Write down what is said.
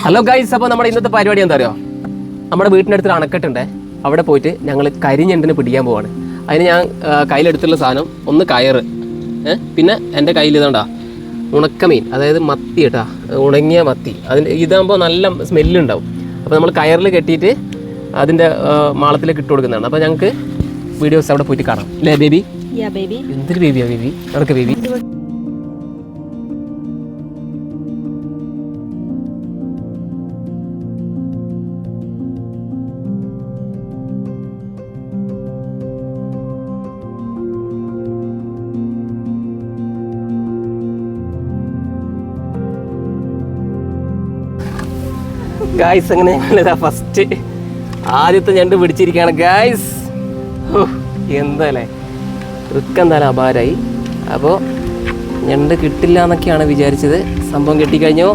Hello guys, അപ്പോൾ നമ്മുടെ ഇന്നത്തെ പരിപാടി എന്താ അറിയോ? നമ്മുടെ വീട്ടിൻ്റെ അടുത്തൊരു അണക്കെട്ടുണ്ട്. അവിടെ പോയിട്ട് ഞങ്ങൾ കരിഞ്ഞെണ്ടിനെ പിടിക്കാൻ പോവാണ്. അതിന് ഞാൻ കയ്യിലെടുത്തുള്ള സാധനം ഒന്ന് കയറ്, പിന്നെ എൻ്റെ കയ്യിൽ ഇതാണ്ടാ ഉണക്കമീൻ, അതായത് മത്തി കേട്ടാ, ഉണങ്ങിയ മത്തി. ഇതാകുമ്പോൾ നല്ല സ്മെല്ലുണ്ടാവും. അപ്പോൾ നമ്മൾ കയറിൽ കെട്ടിയിട്ട് അതിൻ്റെ മാളത്തിലേക്ക് ഇട്ട് കൊടുക്കുന്നതാണ്. അപ്പോൾ ഞങ്ങൾക്ക് വീഡിയോസ് അവിടെ പോയിട്ട് കാണാം അല്ലേ ബേബി? എന്തൊരു ബേബിയാ ബേബി, നടക്ക് ബേബി. ഗായ്സ്, അങ്ങനെ ഞങ്ങളിതാ ഫസ്റ്റ് ആദ്യത്തെ ഞണ്ട് പിടിച്ചിരിക്കുകയാണ് ഗായ്സ്. എന്തായാലേ എന്തായാലും അപാരമായി. അപ്പോൾ ഞണ്ട് കിട്ടില്ല എന്നൊക്കെയാണ് വിചാരിച്ചത്. സംഭവം കിട്ടിക്കഴിഞ്ഞോ